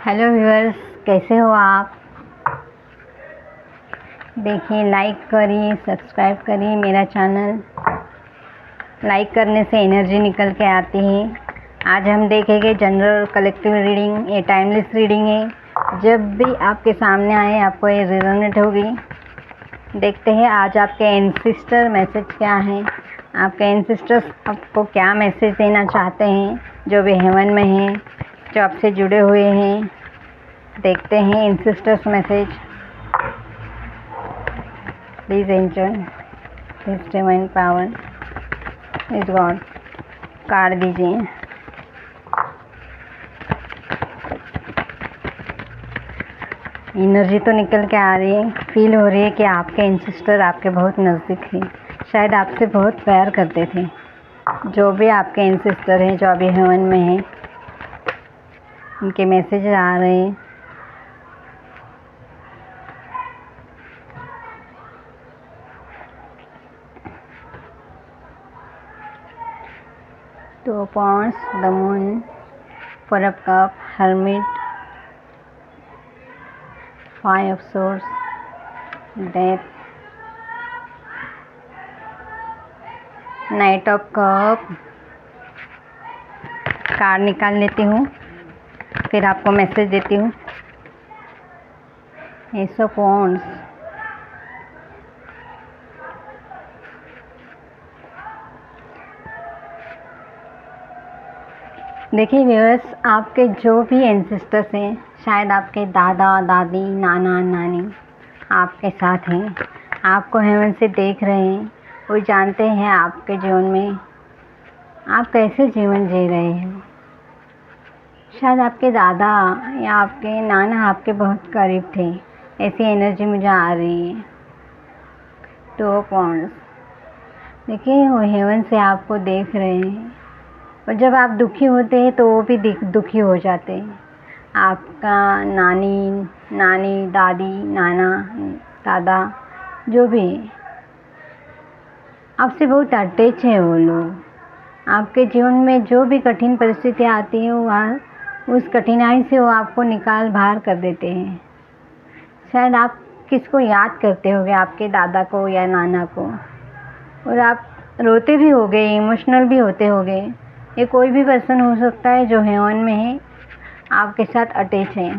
Hello viewers, कैसे हो आप। देखिए, लाइक करिए, सब्सक्राइब करिए मेरा चैनल। लाइक करने से एनर्जी निकल के आती है। आज हम देखेंगे जनरल कलेक्टिव रीडिंग। ये टाइमलेस रीडिंग है। जब भी आपके सामने आए आपको ये रेजोनेट होगी। देखते हैं आज आपके एंसेस्टर मैसेज क्या है। आपके एंसेस्टर्स आपको क्या मैसेज देना चाहते हैं, जो भी हेवन में हैं, जो आपसे जुड़े हुए हैं। देखते हैं ancestors message. Please angel, please divine power, please God, card दीजिए। एनर्जी तो निकल के आ रही है। फील हो रही है कि आपके एंसेस्टर आपके बहुत नज़दीक हैं। शायद आपसे बहुत प्यार करते थे। जो भी आपके एंसेस्टर हैं, जो अभी हेवन में हैं, उनके मैसेज आ रहे हैं। Two of Wands, the Moon, Four of Cups, Hermit, Five of Swords, Death, Knight of Cups। Card निकाल लेती हूँ, फिर आपको मैसेज देती हूँ। एस ऑफ वॉन्ड्स, देखिए व्यूअर्स, आपके जो भी एंसेस्टर्स हैं, शायद आपके दादा दादी, नाना नानी आपके साथ हैं। आपको हेवन से देख रहे हैं। वो जानते हैं आपके जीवन में आप कैसे जीवन जी रहे हो। शायद आपके दादा या आपके नाना आपके बहुत करीब थे। ऐसी एनर्जी मुझे आ रही है। टू ऑफ वॉन्ड्स, देखिए वो हेवन से आपको देख रहे हैं। और जब आप दुखी होते हैं तो वो भी दुखी हो जाते हैं। आपका नानी, दादी, नाना, दादा, जो भी आपसे बहुत अटैच है वो लोग। आपके जीवन में जो भी कठिन परिस्थितियाँ आती हैं, वहाँ उस कठिनाई से वो आपको निकाल बाहर कर देते हैं। शायद आप किसको याद करते होगे, आपके दादा को या नाना को, और आप रोते भी होगे, इमोशनल भी होते होगे। ये कोई भी पर्सन हो सकता है जो हेवन में है, आपके साथ अटैच है।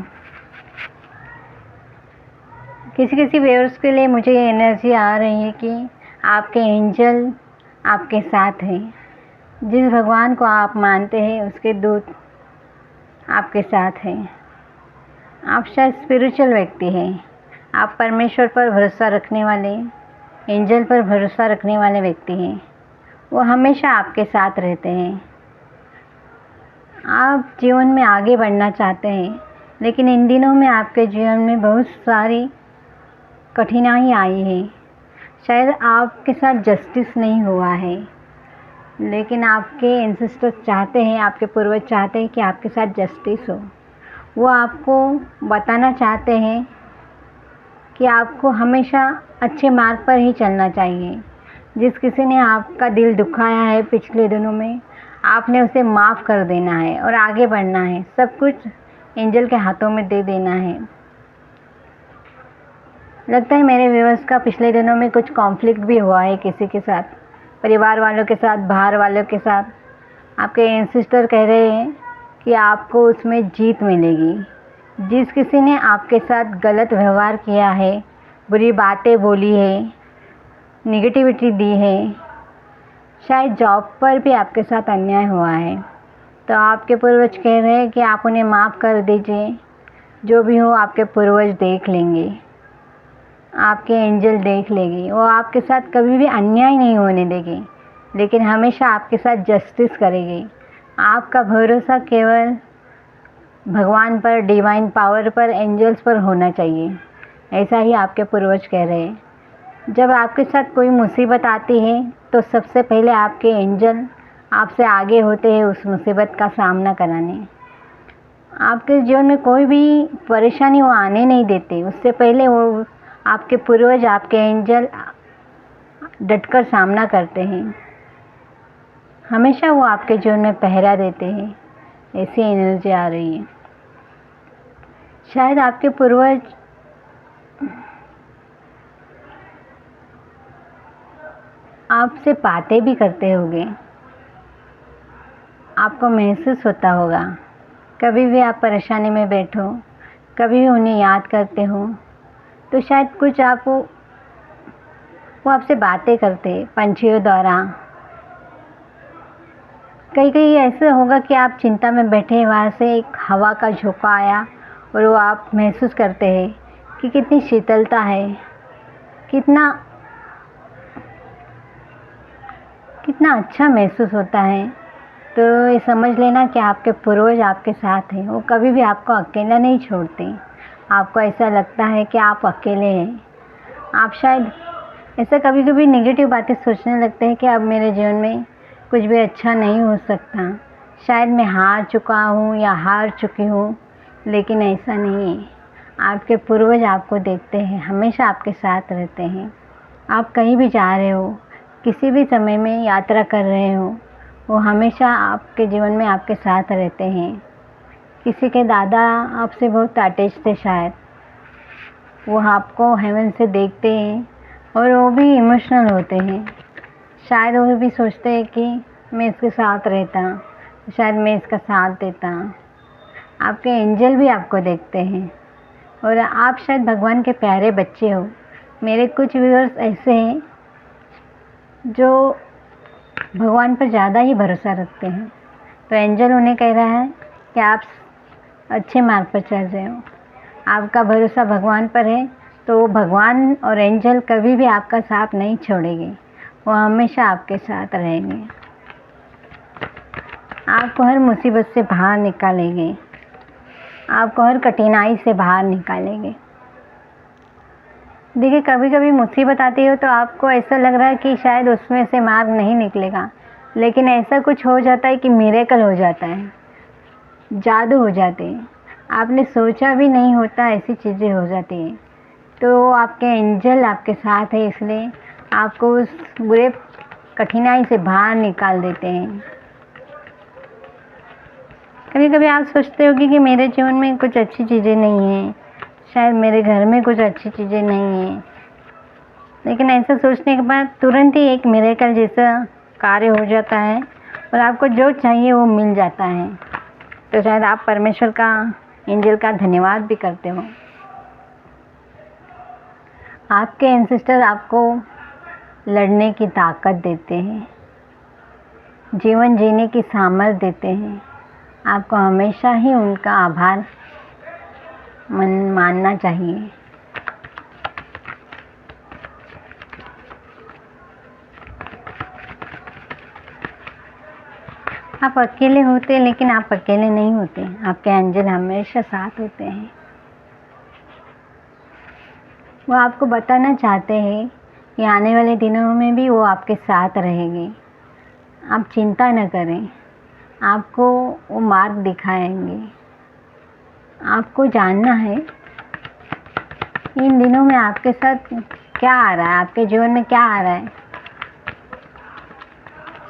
किसी किसी व्यूअर्स के लिए मुझे ये एनर्जी आ रही है कि आपके एंजल आपके साथ हैं। जिस भगवान को आप मानते हैं, उसके दूत आपके साथ हैं। आप शायद स्पिरिचुअल व्यक्ति हैं। आप परमेश्वर पर भरोसा रखने वाले, एंजल पर भरोसा रखने वाले व्यक्ति हैं। वो हमेशा आपके साथ रहते हैं। आप जीवन में आगे बढ़ना चाहते हैं, लेकिन इन दिनों में आपके जीवन में बहुत सारी कठिनाई आई है। शायद आपके साथ जस्टिस नहीं हुआ है, लेकिन आपके एंसेस्टर्स चाहते हैं, आपके पूर्वज चाहते हैं कि आपके साथ जस्टिस हो। वो आपको बताना चाहते हैं कि आपको हमेशा अच्छे मार्ग पर ही चलना चाहिए। जिस किसी ने आपका दिल दुखाया है पिछले दिनों में, आपने उसे माफ़ कर देना है और आगे बढ़ना है। सब कुछ एंजल के हाथों में दे देना है। लगता है मेरे व्यूअर्स का पिछले दिनों में कुछ कॉन्फ्लिक्ट भी हुआ है किसी के साथ, परिवार वालों के साथ, बाहर वालों के साथ। आपके एंसेस्टर कह रहे हैं कि आपको उसमें जीत मिलेगी। जिस किसी ने आपके साथ गलत व्यवहार किया है, बुरी बातें बोली है, निगेटिविटी दी है, शायद जॉब पर भी आपके साथ अन्याय हुआ है, तो आपके पूर्वज कह रहे हैं कि आप उन्हें माफ़ कर दीजिए। जो भी हो आपके पूर्वज देख लेंगे, आपके एंजल देख लेगी। वो आपके साथ कभी भी अन्याय नहीं होने देगी, लेकिन हमेशा आपके साथ जस्टिस करेगी। आपका भरोसा केवल भगवान पर, डिवाइन पावर पर, एंजल्स पर होना चाहिए। ऐसा ही आपके पूर्वज कह रहे हैं। जब आपके साथ कोई मुसीबत आती है तो सबसे पहले आपके एंजल आपसे आगे होते हैं उस मुसीबत का सामना कराने। आपके जीवन में कोई भी परेशानी वो आने नहीं देते। उससे पहले वो आपके पूर्वज, आपके एंजल डटकर सामना करते हैं। हमेशा वो आपके जीवन में पहरा देते हैं। ऐसी एनर्जी आ रही है। शायद आपके पूर्वज आपसे बातें भी करते होंगे, आपको महसूस होता होगा। कभी भी आप परेशानी में बैठो, कभी भी उन्हें याद करते हो, तो शायद कुछ वो आपसे बातें करते पंछियों द्वारा। कहीं कहीं ऐसा होगा कि आप चिंता में बैठे, वहाँ से एक हवा का झोंका आया और वो आप महसूस करते हैं कि कितनी शीतलता है, कितना कितना अच्छा महसूस होता है। तो ये समझ लेना कि आपके पूर्वज आपके साथ हैं, वो कभी भी आपको अकेला नहीं छोड़ते। आपको ऐसा लगता है कि आप अकेले हैं, आप शायद ऐसा कभी कभी नेगेटिव बातें सोचने लगते हैं कि अब मेरे जीवन में कुछ भी अच्छा नहीं हो सकता, शायद मैं हार चुका हूँ या हार चुकी हूँ। लेकिन ऐसा नहीं है, आपके पूर्वज आपको देखते हैं, हमेशा आपके साथ रहते हैं। आप कहीं भी जा रहे हो, किसी भी समय में यात्रा कर रहे हो, वो हमेशा आपके जीवन में आपके साथ रहते हैं। किसी के दादा आपसे बहुत अटैच थे, शायद वो आपको हेवन से देखते हैं और वो भी इमोशनल होते हैं। शायद वो भी सोचते हैं कि मैं इसके साथ रहता, शायद मैं इसका साथ देता। आपके एंजल भी आपको देखते हैं और आप शायद भगवान के प्यारे बच्चे हो। मेरे कुछ व्यूअर्स ऐसे हैं जो भगवान पर ज़्यादा ही भरोसा रखते हैं, तो एंजल उन्हें कह रहा है कि आप अच्छे मार्ग पर चल रहे हो, आपका भरोसा भगवान पर है। तो भगवान और एंजल कभी भी आपका साथ नहीं छोड़ेंगे, वो हमेशा आपके साथ रहेंगे, आपको हर मुसीबत से बाहर निकालेंगे, आपको हर कठिनाई से बाहर निकालेंगे। देखिए, कभी कभी मुसीबत आती है तो आपको ऐसा लग रहा है कि शायद उसमें से मार्ग नहीं निकलेगा, लेकिन ऐसा कुछ हो जाता है कि मिरेकल हो जाता है, जादू हो जाते हैं। आपने सोचा भी नहीं होता, ऐसी चीज़ें हो जाती हैं। तो आपके एंजल आपके साथ है, इसलिए आपको उस बुरे कठिनाई से बाहर निकाल देते हैं। कभी कभी आप सोचते होगे कि मेरे जीवन में कुछ अच्छी चीज़ें नहीं हैं, शायद मेरे घर में कुछ अच्छी चीज़ें नहीं हैं, लेकिन ऐसा सोचने के बाद तुरंत ही एक मिरेकल जैसा कार्य हो जाता है और आपको जो चाहिए वो मिल जाता है। तो शायद आप परमेश्वर का, एंजल का धन्यवाद भी करते हो। आपके एंसेस्टर आपको लड़ने की ताकत देते हैं, जीवन जीने की सामर्थ्य देते हैं। आपको हमेशा ही उनका आभार मानना चाहिए। आप अकेले होते, लेकिन आप अकेले नहीं होते, आपके एंजल हमेशा साथ होते हैं। वो आपको बताना चाहते हैं कि आने वाले दिनों में भी वो आपके साथ रहेंगे। आप चिंता न करें, आपको वो मार्ग दिखाएंगे। आपको जानना है इन दिनों में आपके साथ क्या आ रहा है, आपके जीवन में क्या आ रहा है।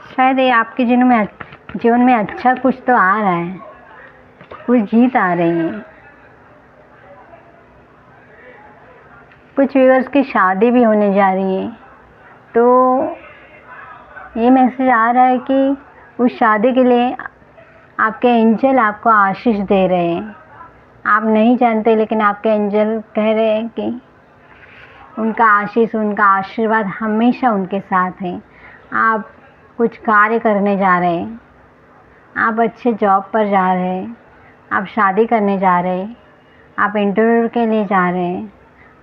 शायद ये आपके जीवन में अच्छा कुछ तो आ रहा है, कुछ जीत आ रही है। कुछ व्यूअर्स की शादी भी होने जा रही है, तो ये मैसेज आ रहा है कि उस शादी के लिए आपके एंजल आपको आशीष दे रहे हैं। आप नहीं जानते, लेकिन आपके एंजल कह रहे हैं कि उनका आशीष, उनका आशीर्वाद हमेशा उनके साथ है। आप कुछ कार्य करने जा रहे हैं, आप अच्छे जॉब पर जा रहे हैं, आप शादी करने जा रहे हैं, आप इंटरव्यू के लिए जा रहे हैं,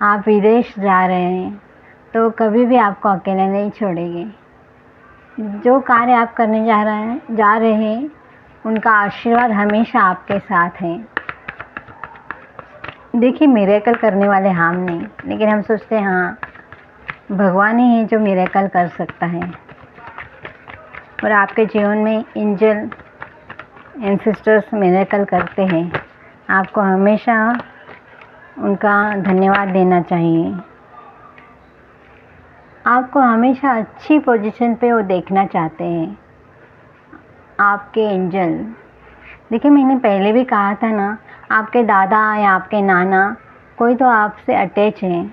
आप विदेश जा रहे हैं, तो कभी भी आपको अकेले नहीं छोड़ेंगे। जो कार्य आप करने जा रहे हैं, उनका आशीर्वाद हमेशा आपके साथ है। देखिए, मिरेकल करने वाले हम नहीं, लेकिन हम सोचते हैं हाँ, भगवान ही है जो मिरेकल कर सकता है। और आपके जीवन में एंजल, एंसेस्टर्स मिरेकल करते हैं। आपको हमेशा उनका धन्यवाद देना चाहिए। आपको हमेशा अच्छी पोजीशन पे वो देखना चाहते हैं, आपके एंजल। देखिए, मैंने पहले भी कहा था ना, आपके दादा या आपके नाना कोई तो आपसे अटैच है।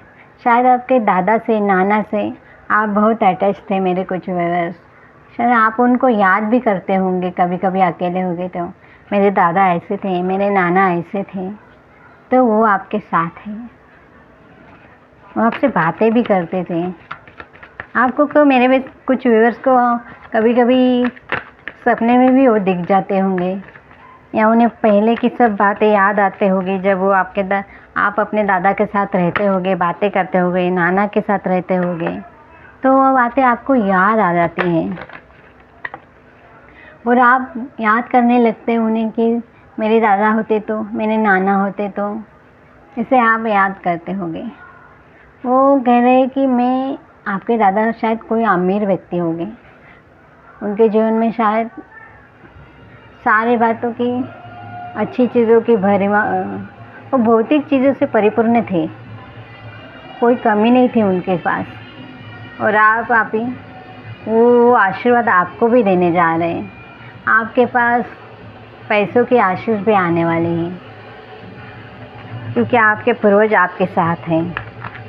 शायद आपके दादा से, नाना से आप बहुत अटैच थे मेरे कुछ व्यूअर्स। शायद आप उनको याद भी करते होंगे कभी कभी अकेले हो गए तो, मेरे दादा ऐसे थे, मेरे नाना ऐसे थे। तो वो आपके साथ है, वो आपसे बातें भी करते थे। आपको को मेरे में कुछ व्यूअर्स को कभी कभी सपने में भी वो दिख जाते होंगे, या उन्हें पहले की सब बातें याद आते होंगी जब वो आप अपने दादा के साथ रहते होंगे, बातें करते होंगे, नाना के साथ रहते होंगे, तो वो बातें आपको याद आ जाती हैं और आप याद करने लगते हैं उन्हें कि मेरे दादा होते तो, मेरे नाना होते तो। इसे आप याद करते होंगे। वो कह रहे हैं कि मैं आपके दादा शायद कोई अमीर व्यक्ति होंगे, उनके जीवन में शायद सारी बातों की, अच्छी चीज़ों की वो भौतिक चीज़ों से परिपूर्ण थे, कोई कमी नहीं थी उनके पास। और आप ही वो आशीर्वाद आपको भी देने जा रहे हैं। आपके पास पैसों के आशीष भी आने वाले हैं, क्योंकि आपके पूर्वज आपके साथ हैं।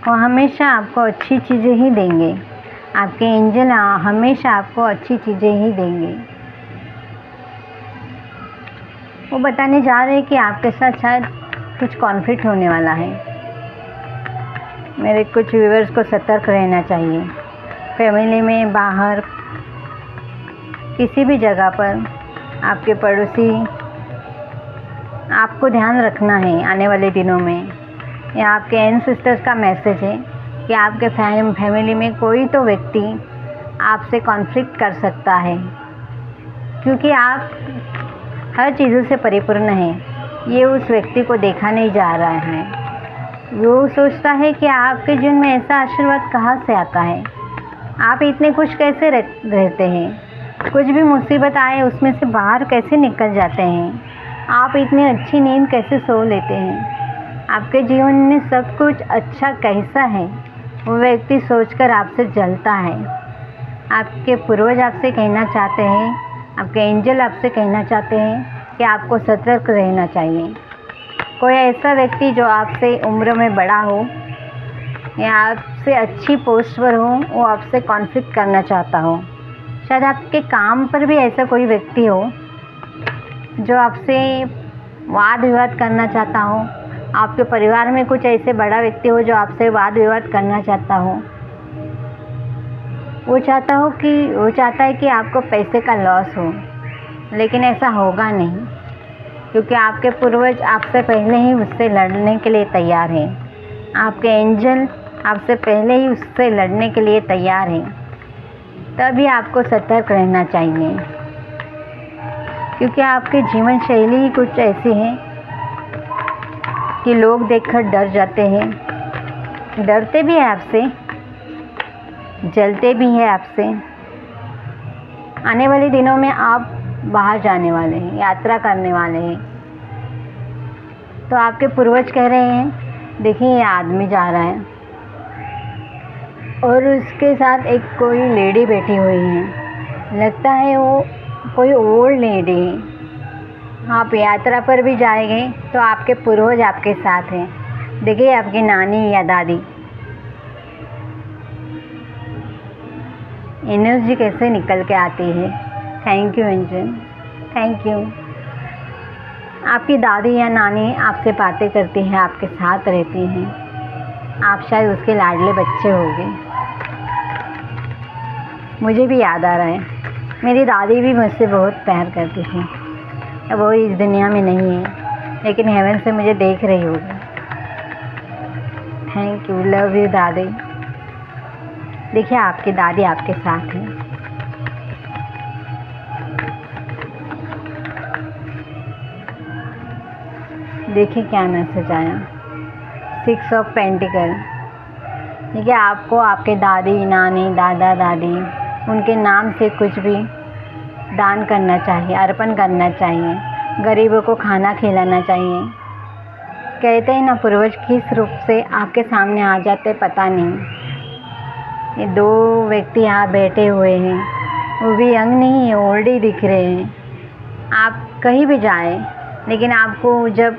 वो हमेशा आपको अच्छी चीज़ें ही देंगे। आपके एंजल हमेशा आपको अच्छी चीज़ें ही देंगे। वो बताने जा रहे हैं कि आपके साथ शायद कुछ कॉन्फ्लिक्ट होने वाला है। मेरे कुछ व्यूअर्स को सतर्क रहना चाहिए। फैमिली में, बाहर, किसी भी जगह पर आपके पड़ोसी, आपको ध्यान रखना है आने वाले दिनों में। या आपके एंसेस्टर्स का मैसेज है कि आपके फैमिली में कोई तो व्यक्ति आपसे कॉन्फ्लिक्ट कर सकता है, क्योंकि आप हर चीज़ों से परिपूर्ण हैं। ये उस व्यक्ति को देखा नहीं जा रहा है। वो सोचता है कि आपके जीवन में ऐसा आशीर्वाद कहाँ से आता है, आप इतने खुश कैसे रहते हैं, कुछ भी मुसीबत आए उसमें से बाहर कैसे निकल जाते हैं, आप इतनी अच्छी नींद कैसे सो लेते हैं, आपके जीवन में सब कुछ अच्छा कैसा है। वो व्यक्ति सोचकर आपसे जलता है। आपके पूर्वज आपसे कहना चाहते हैं, आपके एंजल आपसे कहना चाहते हैं कि आपको सतर्क रहना चाहिए। कोई ऐसा व्यक्ति जो आपसे उम्र में बड़ा हो या आपसे अच्छी पोस्ट पर हो, वो आपसे कॉन्फ्लिक्ट करना चाहता हो। शायद आपके काम पर भी ऐसा कोई व्यक्ति हो जो आपसे वाद विवाद करना चाहता हो। आपके परिवार में कुछ ऐसे बड़ा व्यक्ति हो जो आपसे वाद विवाद करना चाहता हो। वो चाहता है कि आपको पैसे का लॉस हो, लेकिन ऐसा होगा नहीं, क्योंकि आपके पूर्वज आपसे पहले ही उससे लड़ने के लिए तैयार हैं। आपके एंजल आपसे पहले ही उससे लड़ने के लिए तैयार हैं। तभी आपको सतर्क रहना चाहिए, क्योंकि आपकी जीवन शैली ही कुछ ऐसी है कि लोग देखकर डर जाते हैं, डरते भी हैं आपसे, जलते भी हैं आपसे। आने वाले दिनों में आप बाहर जाने वाले हैं, यात्रा करने वाले हैं। तो आपके पूर्वज कह रहे हैं, देखिए ये आदमी जा रहा है और उसके साथ एक कोई लेडी बैठी हुई है, लगता है वो कोई ओल्ड लेडी है। आप यात्रा पर भी जाएंगे तो आपके पूर्वज आपके साथ हैं। देखिए आपकी नानी या दादी, एनर्जी कैसे निकल के आती है। Thank you angel, thank you. आपकी दादी या नानी आपसे बातें करती हैं, आपके साथ रहती हैं। आप शायद उसके लाडले बच्चे होंगे। मुझे भी याद आ रहा है, मेरी दादी भी मुझसे बहुत प्यार करती थी। अब वो इस दुनिया में नहीं है, लेकिन हेवन से मुझे देख रही होगी। थैंक यू, लव यू दादी। देखिए आपकी दादी आपके साथ है। देखिए क्या मैसेज आया, 6 ऑफ पेंटिकल। देखिए आपको आपके दादी, नानी, दादा, दादी, उनके नाम से कुछ भी दान करना चाहिए, अर्पण करना चाहिए, गरीबों को खाना खिलाना चाहिए। कहते हैं ना, पूर्वज किस रूप से आपके सामने आ जाते पता नहीं। ये 2 व्यक्ति यहाँ बैठे हुए हैं, वो भी यंग नहीं ओल्ड ही दिख रहे हैं। आप कहीं भी जाएं, लेकिन आपको जब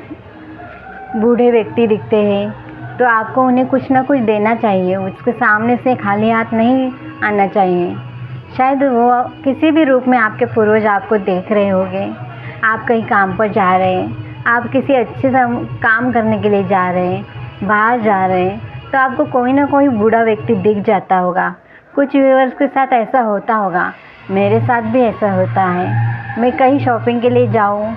बूढ़े व्यक्ति दिखते हैं तो आपको उन्हें कुछ ना कुछ देना चाहिए, उसके सामने से खाली हाथ नहीं आना चाहिए। शायद वो किसी भी रूप में आपके पूर्वज आपको देख रहे होंगे। आप कहीं काम पर जा रहे हैं, आप किसी अच्छे काम करने के लिए जा रहे हैं, बाहर जा रहे हैं, तो आपको कोई ना कोई बूढ़ा व्यक्ति दिख जाता होगा। कुछ व्यूअर्स के साथ ऐसा होता होगा, मेरे साथ भी ऐसा होता है। मैं कहीं शॉपिंग के लिए जाऊं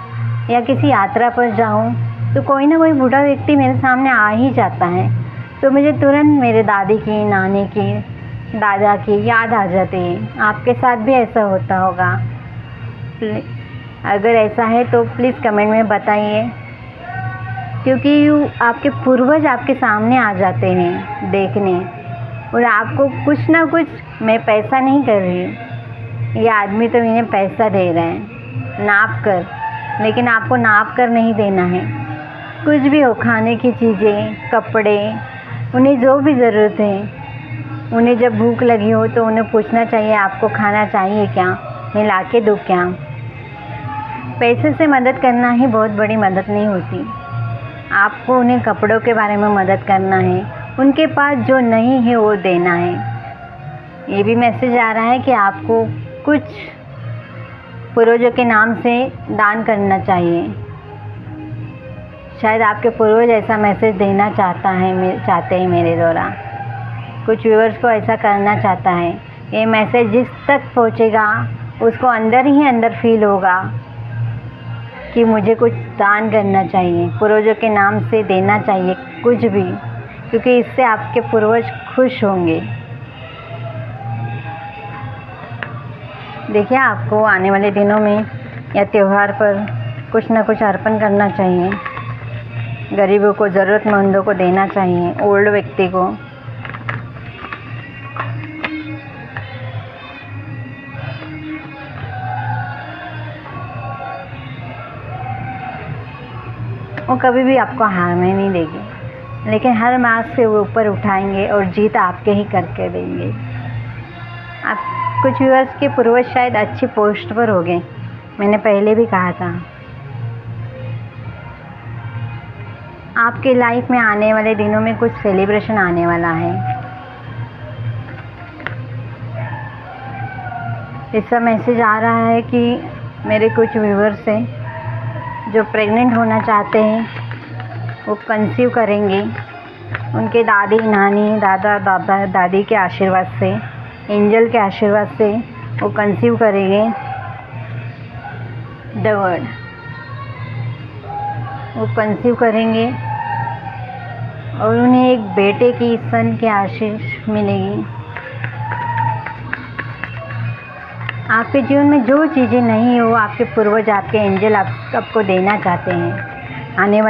या किसी यात्रा पर जाऊं तो कोई ना कोई बूढ़ा व्यक्ति मेरे सामने आ ही जाता है, तो मुझे तुरंत मेरे दादी की, नानी की, दादा की याद आ जाती है। आपके साथ भी ऐसा होता होगा? अगर ऐसा है तो प्लीज़ कमेंट में बताइए, क्योंकि आपके पूर्वज आपके सामने आ जाते हैं देखने, और आपको कुछ ना कुछ, मैं पैसा नहीं कर रही, ये आदमी तो इन्हें पैसा दे रहे हैं नाप कर, लेकिन आपको नाप कर नहीं देना है। कुछ भी हो, खाने की चीज़ें, कपड़े, उन्हें जो भी ज़रूरत है, उन्हें जब भूख लगी हो तो उन्हें पूछना चाहिए आपको खाना चाहिए क्या, मैं ला के दूँ क्या। पैसे से मदद करना ही बहुत बड़ी मदद नहीं होती। आपको उन्हें कपड़ों के बारे में मदद करना है, उनके पास जो नहीं है वो देना है। ये भी मैसेज आ रहा है कि आपको कुछ पूर्वजों के नाम से दान करना चाहिए। शायद आपके पूर्वज ऐसा मैसेज देना चाहते हैं मेरे द्वारा। कुछ व्यूअर्स को ऐसा करना चाहता है। ये मैसेज जिस तक पहुंचेगा उसको अंदर ही अंदर फील होगा कि मुझे कुछ दान करना चाहिए, पूर्वजों के नाम से देना चाहिए कुछ भी, क्योंकि इससे आपके पूर्वज खुश होंगे। देखिए, आपको आने वाले दिनों में या त्यौहार पर कुछ ना कुछ अर्पण करना चाहिए। गरीबों को, ज़रूरतमंदों को देना चाहिए, ओल्ड व्यक्ति को। वो कभी भी आपको हारने नहीं देगी, लेकिन हर मार्ग से वो ऊपर उठाएंगे और जीत आपके ही करके देंगे। आप कुछ व्यूअर्स के पूर्वज शायद अच्छी पोस्ट पर हो गए, मैंने पहले भी कहा था। आपके लाइफ में आने वाले दिनों में कुछ सेलिब्रेशन आने वाला है। इसका मैसेज आ रहा है कि मेरे कुछ व्यूअर्स हैं जो प्रेग्नेंट होना चाहते हैं, वो कंसीव करेंगे। उनके दादी, नानी, दादा, दादी के आशीर्वाद से, एंजल के आशीर्वाद से वो कंसीव करेंगे। द वर्ड, वो कंसीव करेंगे और उन्हें एक बेटे की, सन की आशीष मिलेगी। आपके जीवन में जो चीज़ें नहीं है वो आपके पूर्वज, आपके एंजल आपको देना चाहते हैं। आने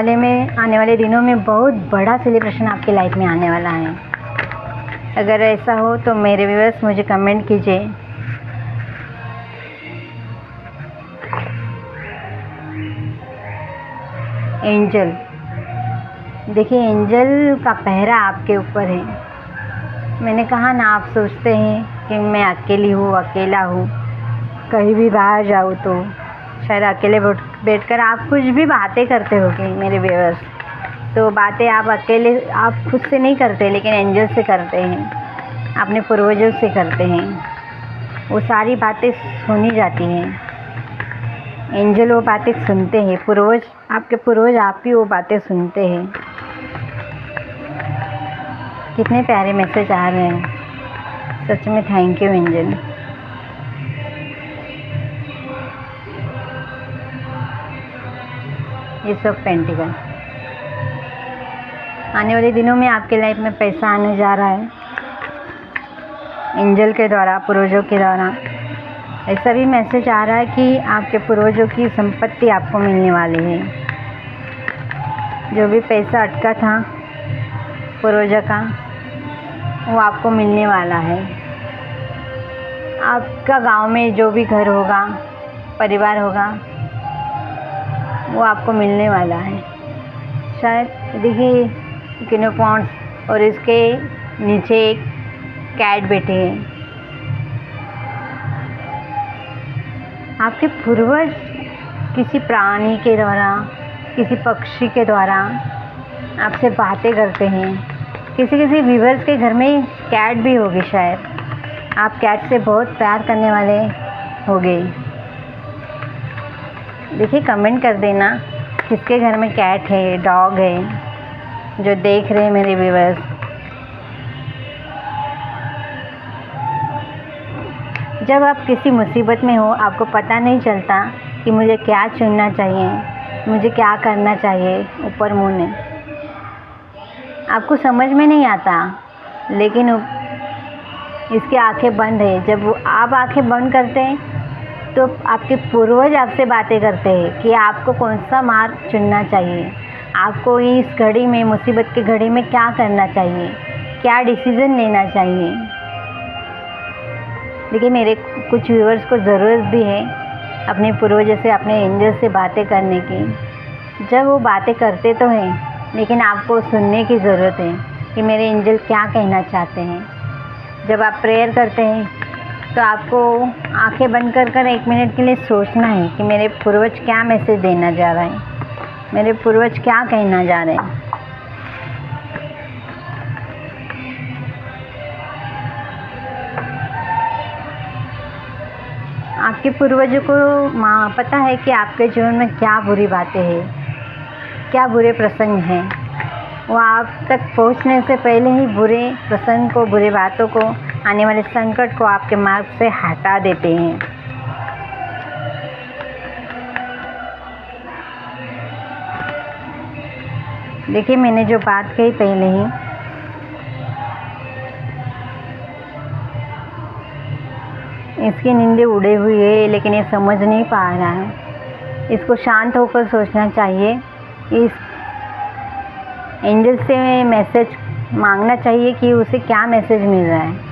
वाले दिनों में बहुत बड़ा सेलिब्रेशन आपके लाइफ में आने वाला है। अगर ऐसा हो तो मेरे व्यूअर्स मुझे कमेंट कीजिए। एंजल, देखिए, एंजल का पहरा आपके ऊपर है। मैंने कहा ना, आप सोचते हैं कि मैं अकेली हूँ, अकेला हूँ, कहीं भी बाहर जाऊँ तो शायद अकेले बैठकर आप कुछ भी बातें करते होगे मेरे व्यूअर्स। तो बातें आप अकेले, आप खुद से नहीं करते, लेकिन एंजल से करते हैं, अपने पूर्वजों से करते हैं। वो सारी बातें सुनी जाती हैं। एंजल वो बातें सुनते हैं, पूर्वज, आपके पूर्वज आप ही वो बातें सुनते हैं। कितने प्यारे मैसेज आ रहे हैं, सच में थैंक यू एंजल। ये सब पेंटिकल, आने वाले दिनों में आपके लाइफ में पैसा आने जा रहा है एंजल के द्वारा, पूर्वजों के द्वारा। ऐसा भी मैसेज आ रहा है कि आपके पूर्वजों की संपत्ति आपको मिलने वाली है। जो भी पैसा अटका था पूर्वजों का, वो आपको मिलने वाला है। आपका गांव में जो भी घर होगा, परिवार होगा, वो आपको मिलने वाला है। शायद देखिए, यूनिकॉर्न्स और इसके नीचे एक कैट बैठे हैं। आपके पूर्वज किसी प्राणी के द्वारा, किसी पक्षी के द्वारा आपसे बातें करते हैं। किसी किसी व्यूवर्स के घर में कैट भी होगी शायद, आप कैट से बहुत प्यार करने वाले होगे। देखिए कमेंट कर देना किसके घर में कैट है, डॉग है, जो देख रहे हैं मेरे व्यूवर्स। जब आप किसी मुसीबत में हो, आपको पता नहीं चलता कि मुझे क्या चुनना चाहिए, मुझे क्या करना चाहिए ऊपर मुँह ने, आपको समझ में नहीं आता, लेकिन इसकी आंखें बंद है। जब आप आंखें बंद करते हैं तो आपके पूर्वज आपसे बातें करते हैं कि आपको कौन सा मार्ग चुनना चाहिए, आपको इस घड़ी में, मुसीबत की घड़ी में क्या करना चाहिए, क्या डिसीज़न लेना चाहिए। देखिए मेरे कुछ व्यूअर्स को ज़रूरत भी है अपने पूर्वजों से, अपने एंजल से बातें करने की। जब वो बातें करते तो हैं, लेकिन आपको सुनने की ज़रूरत है कि मेरे एंजल क्या कहना चाहते हैं। जब आप प्रेयर करते हैं तो आपको आंखें बंद कर 1 मिनट के लिए सोचना है कि मेरे पूर्वज क्या मैसेज देना जा रहे हैं, मेरे पूर्वज क्या कहना जा रहे हैं। आपके पूर्वजों को पता है कि आपके जीवन में क्या बुरी बातें हैं, क्या बुरे प्रसंग हैं। वो आप तक पहुंचने से पहले ही बुरे प्रसंग को, बुरी बातों को, आने वाले संकट को आपके मार्ग से हटा देते हैं। देखिए मैंने जो बात कही पहले ही, इसकी नींदें उड़े हुई है, लेकिन ये समझ नहीं पा रहा है। इसको शांत होकर सोचना चाहिए। इस एंजल से मैसेज मांगना चाहिए कि उसे क्या मैसेज मिल रहा है।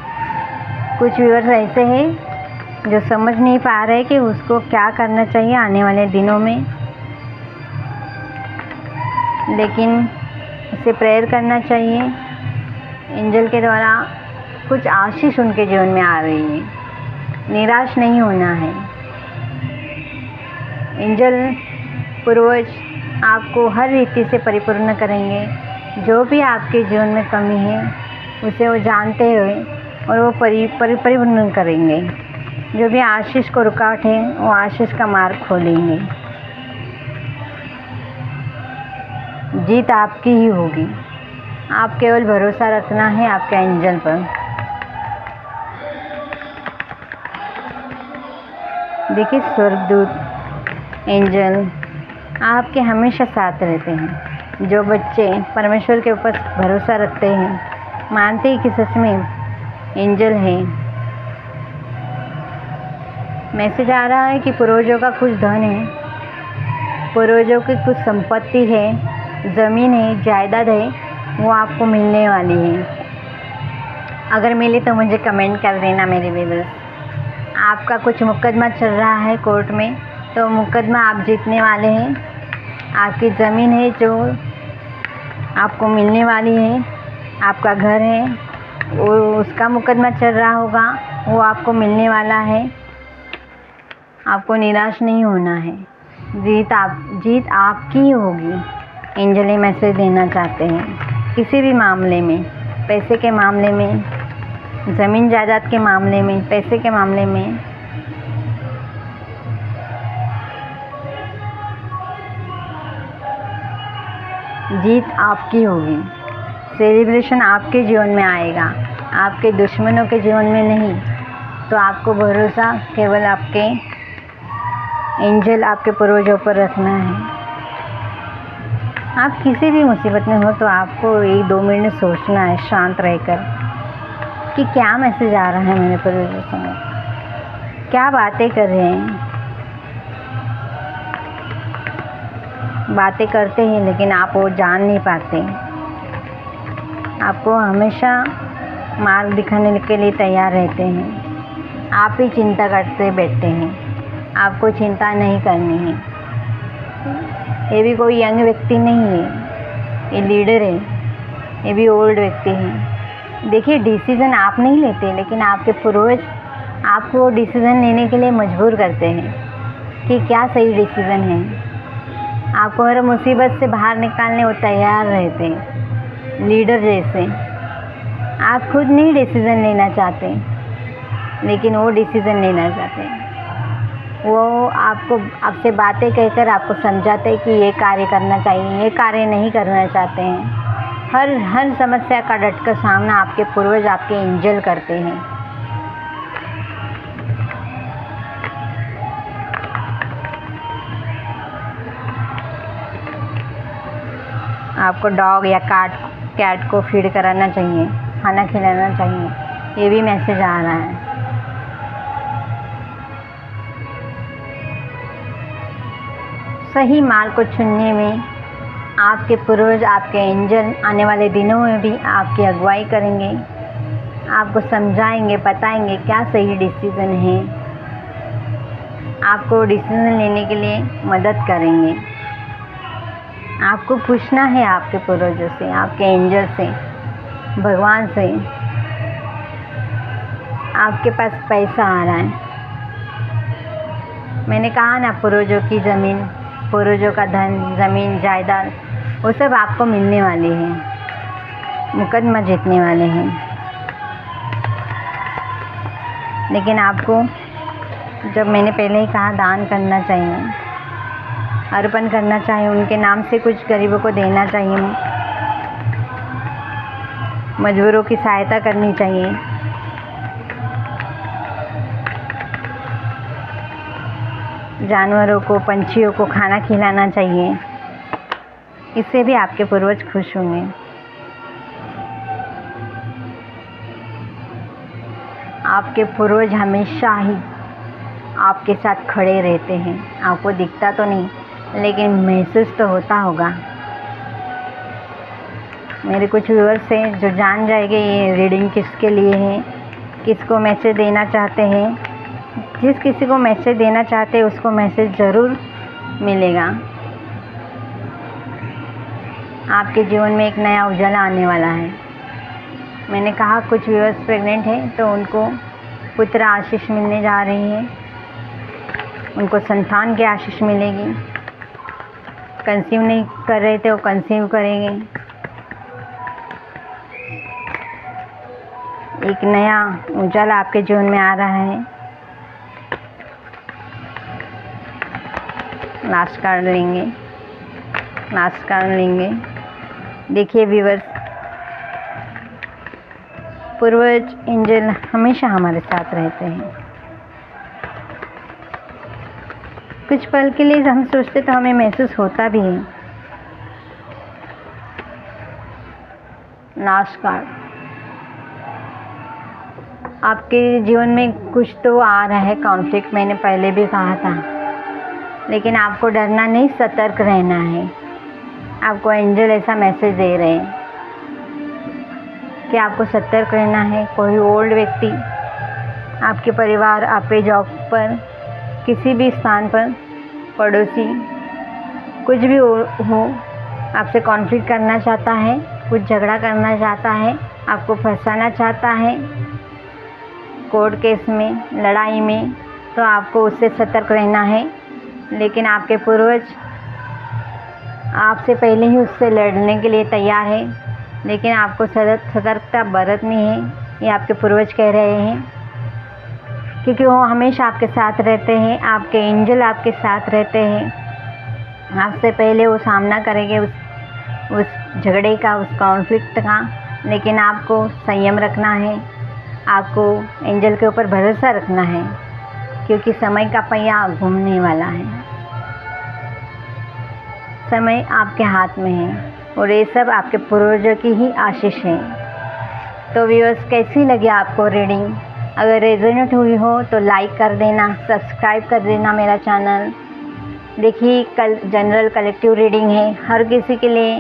कुछ व्यूअर्स ऐसे हैं जो समझ नहीं पा रहे कि उसको क्या करना चाहिए आने वाले दिनों में, लेकिन उसे प्रेयर करना चाहिए। एंजल के द्वारा कुछ आशीष उनके जीवन में आ रही है, निराश नहीं होना है। एंजल पूर्वज आपको हर रीति से परिपूर्ण करेंगे। जो भी आपके जीवन में कमी है उसे वो जानते हुए और वो परिपूर्ण करेंगे। जो भी आशीष को रुकावट है वो आशीष का मार्ग खोलेंगे। जीत आपकी ही होगी। आप केवल भरोसा रखना है आपके एंजल पर। देखिए स्वर्गदूत एंजल आपके हमेशा साथ रहते हैं। जो बच्चे परमेश्वर के ऊपर भरोसा रखते हैं, मानते हैं कि सच में एंजल है। मैसेज आ रहा है कि पूर्वजों का कुछ धन है, पूर्वजों की कुछ संपत्ति है, ज़मीन है, जायदाद है, वो आपको मिलने वाली है। अगर मिली तो मुझे कमेंट कर देना मेरे व्यूअर्स। आपका कुछ मुकदमा चल रहा है कोर्ट में, तो मुकदमा आप जीतने वाले हैं। आपकी ज़मीन है जो आपको मिलने वाली है, आपका घर है, वो उसका मुकदमा चल रहा होगा, वो आपको मिलने वाला है। आपको निराश नहीं होना है। जीत आपकी ही होगी। एंजल ये मैसेज देना चाहते हैं। किसी भी मामले में, पैसे के मामले में, ज़मीन जायदाद के मामले में, पैसे के मामले में, जीत आपकी होगी। सेलिब्रेशन आपके जीवन में आएगा, आपके दुश्मनों के जीवन में नहीं। तो आपको भरोसा केवल आपके एंजल, आपके पूर्वजों पर रखना है। आप किसी भी मुसीबत में हो तो आपको 1-2 मिनट सोचना है शांत रहकर कि क्या मैसेज आ रहा है मेरे पूर्वजों से, क्या बातें कर रहे हैं। बातें करते हैं लेकिन आप वो जान नहीं पाते। आपको हमेशा मार्ग दिखाने के लिए तैयार रहते हैं। आप ही चिंता करते बैठते हैं, आपको चिंता नहीं करनी है। ये भी कोई यंग व्यक्ति नहीं है, ये लीडर है, ये भी ओल्ड व्यक्ति है। देखिए डिसीज़न आप नहीं लेते, लेकिन आपके पूर्वज आपको डिसीज़न लेने के लिए मजबूर करते हैं कि क्या सही डिसीज़न है। आपको हर मुसीबत से बाहर निकालने वो तैयार रहते हैं, लीडर जैसे। आप खुद नहीं डिसीज़न लेना चाहते, लेकिन वो डिसीज़न लेना चाहते हैं। वो आपको आपसे बातें कहकर आपको समझाते हैं कि ये कार्य करना चाहिए, ये कार्य नहीं करना चाहते हैं। हर समस्या का डटकर सामना आपके पूर्वज, आपके एंजल करते हैं। आपको डॉग या कैट को फीड कराना चाहिए, खाना खिलाना चाहिए, ये भी मैसेज आ रहा है। सही मार्ग को चुनने में आपके पूर्वज, आपके एंजल आने वाले दिनों में भी आपकी अगुवाई करेंगे, आपको समझाएंगे, बताएंगे क्या सही डिसीज़न है, आपको डिसीज़न लेने के लिए मदद करेंगे। आपको पूछना है आपके पूर्वजों से, आपके एंजल से, भगवान से। आपके पास पैसा आ रहा है, मैंने कहा ना, पूर्वजों की ज़मीन, पूर्वजों का धन, ज़मीन, जायदाद, वो सब आपको मिलने वाली है, मुकदमा जीतने वाले हैं। लेकिन आपको, जब मैंने पहले ही कहा, दान करना चाहिए, अर्पण करना चाहिए, उनके नाम से कुछ गरीबों को देना चाहिए, मजबूरों की सहायता करनी चाहिए। जानवरों को, पंछियों को खाना खिलाना चाहिए। इससे भी आपके पूर्वज खुश होंगे। आपके पूर्वज हमेशा ही आपके साथ खड़े रहते हैं। आपको दिखता तो नहीं, लेकिन महसूस तो होता होगा। मेरे कुछ व्यूअर्स हैं जो जान जाएंगे ये रीडिंग किसके लिए है, किसको मैसेज देना चाहते हैं। जिस किसी को मैसेज देना चाहते हैं उसको मैसेज ज़रूर मिलेगा। आपके जीवन में एक नया उजाला आने वाला है। मैंने कहा कुछ व्यूअर्स प्रेग्नेंट हैं तो उनको पुत्र आशीष मिलने जा रही है, उनको संतान की आशीष मिलेगी। कंसीव नहीं कर रहे थे वो कंसीव करेंगे। एक नया उजाला आपके जीवन में आ रहा है। लास्ट कार्ड लेंगे, लास्ट कार्ड लेंगे। देखिए व्यूअर्स, पूर्वज एंजल हमेशा हमारे साथ रहते हैं। कुछ पल के लिए हम सोचते तो हमें महसूस होता भी है। लास्ट कार्ड, आपके जीवन में कुछ तो आ रहा है कॉन्फ्लिक्ट, मैंने पहले भी कहा था, लेकिन आपको डरना नहीं, सतर्क रहना है। आपको एंजल ऐसा मैसेज दे रहे हैं कि आपको सतर्क रहना है। कोई ओल्ड व्यक्ति आपके परिवार, आपके जॉब पर, किसी भी स्थान पर, पड़ोसी, कुछ भी हो, आपसे कॉन्फ्लिक्ट करना चाहता है, कुछ झगड़ा करना चाहता है, आपको फंसाना चाहता है कोर्ट केस में, लड़ाई में, तो आपको उससे सतर्क रहना है। लेकिन आपके पूर्वज आपसे पहले ही उससे लड़ने के लिए तैयार है, लेकिन आपको सतर्कता बरतनी है, ये आपके पूर्वज कह रहे हैं, क्योंकि वो हमेशा आपके साथ रहते हैं। आपके एंजल आपके साथ रहते हैं। आपसे पहले वो सामना करेंगे उस झगड़े का, उस कॉन्फ्लिक्ट का, लेकिन आपको संयम रखना है, आपको एंजल के ऊपर भरोसा रखना है, क्योंकि समय का पहिया घूमने वाला है। समय आपके हाथ में है और ये सब आपके पूर्वजों की ही आशीष है। तो व्यूअर्स, कैसी लगी आपको रीडिंग? अगर रेजोनेट हुई हो तो लाइक कर देना, सब्सक्राइब कर देना मेरा चैनल। देखिए, कल जनरल कलेक्टिव रीडिंग है, हर किसी के लिए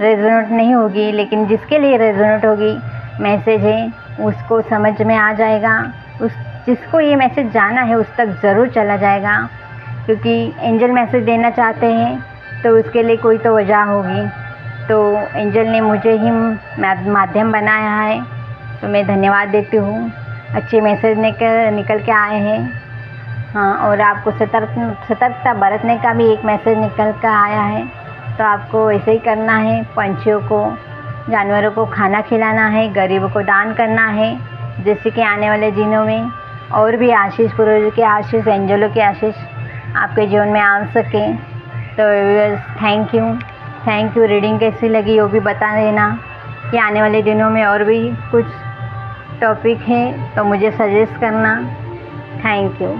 रेजोनेट नहीं होगी, लेकिन जिसके लिए रेजोनेट होगी, मैसेज है, उसको समझ में आ जाएगा। जिसको ये मैसेज जाना है उस तक ज़रूर चला जाएगा, क्योंकि एंजल मैसेज देना चाहते हैं तो उसके लिए कोई तो वजह होगी। तो एंजल ने मुझे ही माध्यम बनाया है, तो मैं धन्यवाद देती हूँ। अच्छे मैसेज निकल के आए हैं। हाँ, और आपको सतर्कता बरतने का भी एक मैसेज निकल कर आया है। तो आपको ऐसे ही करना है, पंछियों को, जानवरों को खाना खिलाना है, गरीबों को दान करना है, जिससे कि आने वाले दिनों में और भी आशीष, पूर्वजों की आशीष, एंजलों की आशीष आपके जीवन में आ सके। तो थैंक यू। रीडिंग कैसी लगी वो भी बता देना, कि आने वाले दिनों में और भी कुछ टॉपिक है तो मुझे सजेस्ट करना। Thank you.